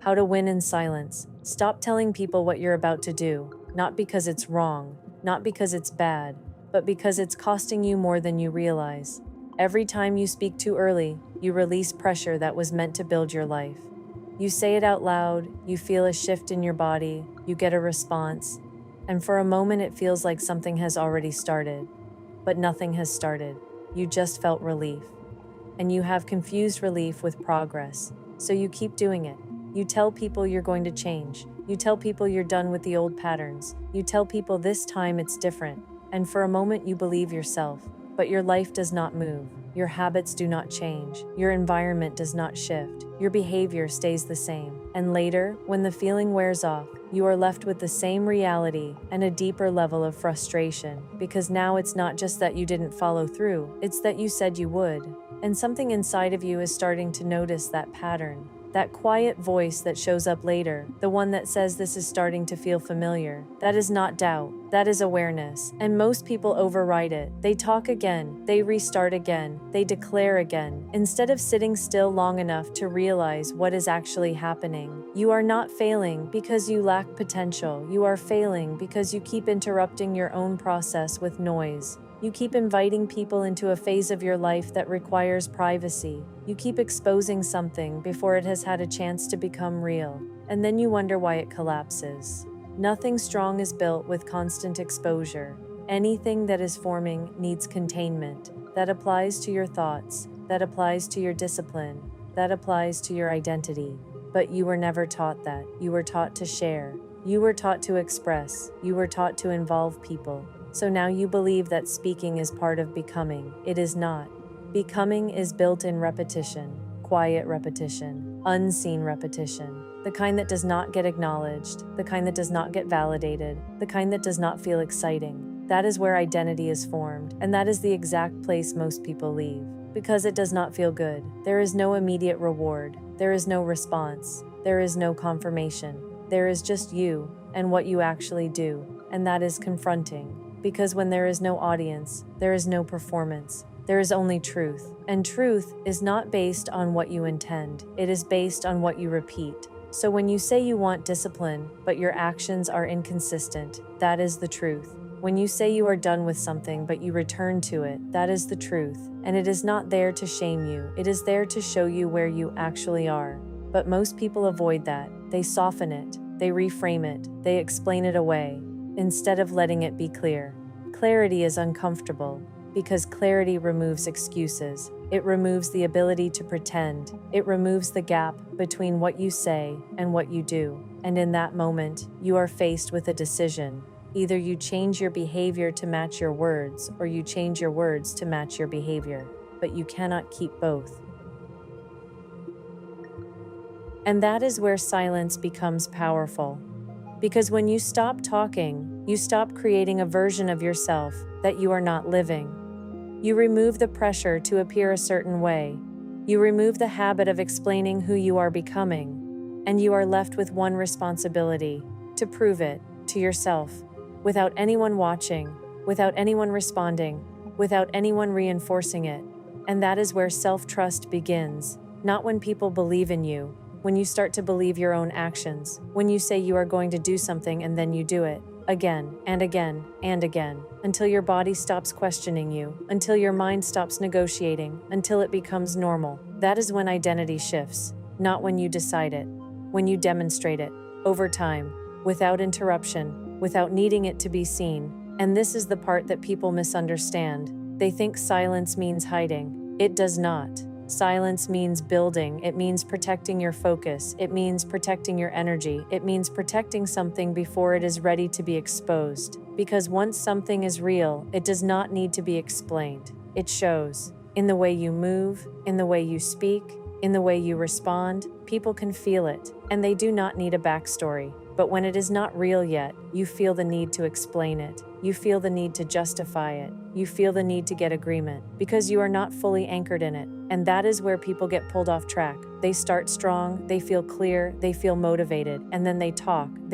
How to win in silence. Stop telling people what you're about to do, not because it's wrong, not because it's bad, but because it's costing you more than you realize. Every time you speak too early, you release pressure that was meant to build your life. You say it out loud, you feel a shift in your body, you get a response, and for a moment it feels like something has already started. But nothing has started. You just felt relief. And you have confused relief with progress, so you keep doing it. You tell people you're going to change. You tell people you're done with the old patterns. You tell people this time it's different. And for a moment you believe yourself, but your life does not move. Your habits do not change. Your environment does not shift. Your behavior stays the same. And later, when the feeling wears off, you are left with the same reality and a deeper level of frustration, because now it's not just that you didn't follow through, it's that you said you would. And something inside of you is starting to notice that pattern. That quiet voice that shows up later, the one that says this is starting to feel familiar. That is not doubt, that is awareness. And most people override it. They talk again, they restart again, they declare again, instead of sitting still long enough to realize what is actually happening. You are not failing because you lack potential. You are failing because you keep interrupting your own process with noise. You keep inviting people into a phase of your life that requires privacy. You keep exposing something before it has had a chance to become real, and then you wonder why it collapses. Nothing strong is built with constant exposure. Anything that is forming needs containment. That applies to your thoughts, that applies to your discipline, that applies to your identity. But you were never taught that. You were taught to share. You were taught to express. You were taught to involve people. So now you believe that speaking is part of becoming. It is not. Becoming is built in repetition, quiet repetition, unseen repetition, the kind that does not get acknowledged, the kind that does not get validated, the kind that does not feel exciting. That is where identity is formed, and that is the exact place most people leave, because it does not feel good. There is no immediate reward. There is no response. There is no confirmation. There is just you and what you actually do, and that is confronting. Because when there is no audience, there is no performance. There is only truth. And truth is not based on what you intend. It is based on what you repeat. So when you say you want discipline, but your actions are inconsistent, that is the truth. When you say you are done with something, but you return to it, that is the truth. And it is not there to shame you. It is there to show you where you actually are. But most people avoid that. They soften it. They reframe it. They explain it away, instead of letting it be clear. Clarity is uncomfortable because clarity removes excuses. It removes the ability to pretend. It removes the gap between what you say and what you do. And in that moment, you are faced with a decision. Either you change your behavior to match your words, or you change your words to match your behavior. But you cannot keep both. And that is where silence becomes powerful. Because when you stop talking, you stop creating a version of yourself that you are not living. You remove the pressure to appear a certain way. You remove the habit of explaining who you are becoming. And you are left with one responsibility: to prove it to yourself, without anyone watching, without anyone responding, without anyone reinforcing it. And that is where self-trust begins. Not when people believe in you, when you start to believe your own actions, when you say you are going to do something and then you do it, again and again and again, until your body stops questioning you, until your mind stops negotiating, until it becomes normal. That is when identity shifts, not when you decide it, when you demonstrate it, over time, without interruption, without needing it to be seen. And this is the part that people misunderstand. They think silence means hiding. It does not. Silence means building. It means protecting your focus. It means protecting your energy. It means protecting something before it is ready to be exposed. Because once something is real, it does not need to be explained. It shows in the way you move, in the way you speak, in the way you respond. People can feel it, and they do not need a backstory. But when it is not real yet, you feel the need to explain it. You feel the need to justify it. You feel the need to get agreement, because you are not fully anchored in it. And that is where people get pulled off track. They start strong, they feel clear, they feel motivated, and then they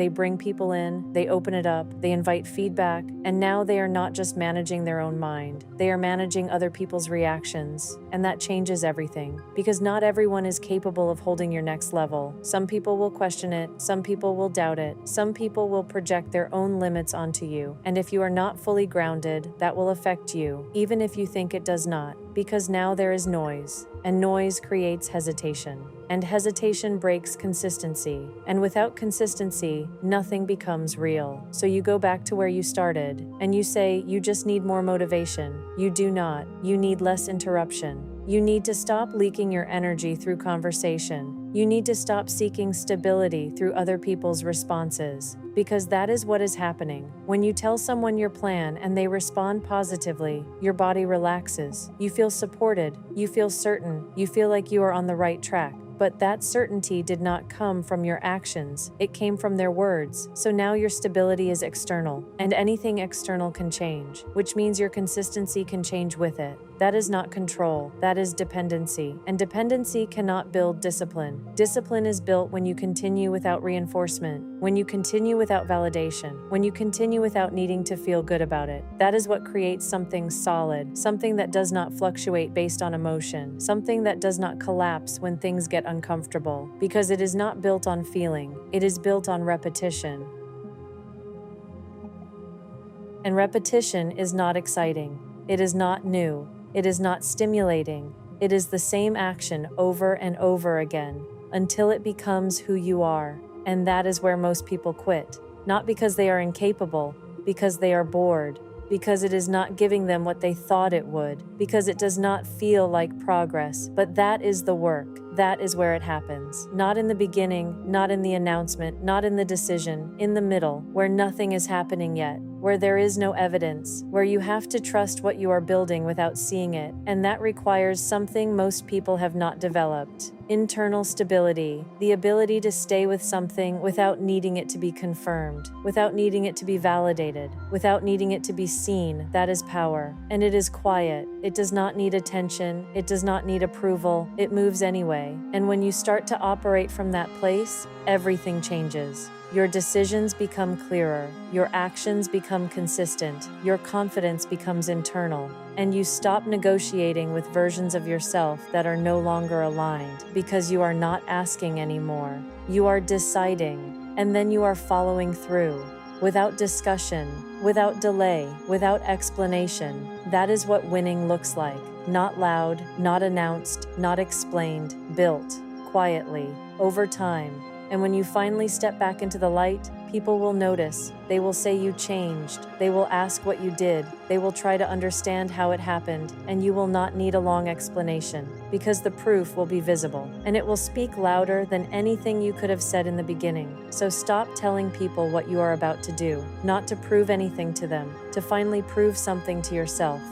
they bring people in, they open it up, they invite feedback, and now they are not just managing their own mind, they are managing other people's reactions. And that changes everything, because not everyone is capable of holding your next level. Some people will question it, some people will doubt it, some people will project their own limits onto you. And if you are not fully grounded, that will affect you, even if you think it does not, because now there is noise, and noise creates hesitation. And hesitation breaks consistency. And without consistency, nothing becomes real. So you go back to where you started, and you say, you just need more motivation. You do not. You need less interruption. You need to stop leaking your energy through conversation. You need to stop seeking stability through other people's responses, because that is what is happening. When you tell someone your plan and they respond positively, your body relaxes. You feel supported. You feel certain. You feel like you are on the right track. But that certainty did not come from your actions, it came from their words. So now your stability is external, and anything external can change, which means your consistency can change with it. That is not control, that is dependency. And dependency cannot build discipline. Discipline is built when you continue without reinforcement, when you continue without validation, when you continue without needing to feel good about it. That is what creates something solid, something that does not fluctuate based on emotion, something that does not collapse when things get uncomfortable, because it is not built on feeling, it is built on repetition. And repetition is not exciting, it is not new, it is not stimulating, it is the same action over and over again, until it becomes who you are. And that is where most people quit, not because they are incapable, because they are bored, because it is not giving them what they thought it would, because it does not feel like progress. But that is the work. That is where it happens. Not in the beginning, not in the announcement, not in the decision, in the middle, where nothing is happening yet, where there is no evidence, where you have to trust what you are building without seeing it. And that requires something most people have not developed: internal stability, the ability to stay with something without needing it to be confirmed, without needing it to be validated, without needing it to be seen. That is power. And it is quiet. It does not need attention. It does not need approval. It moves anyway. And when you start to operate from that place, everything changes. Your decisions become clearer, your actions become consistent, your confidence becomes internal, and you stop negotiating with versions of yourself that are no longer aligned, because you are not asking anymore. You are deciding, and then you are following through, without discussion, without delay, without explanation. That is what winning looks like. Not loud, not announced, not explained, built quietly, over time. And when you finally step back into the light, people will notice. They will say you changed. They will ask what you did. They will try to understand how it happened, and you will not need a long explanation, because the proof will be visible, and it will speak louder than anything you could have said in the beginning. So stop telling people what you are about to do, not to prove anything to them, to finally prove something to yourself.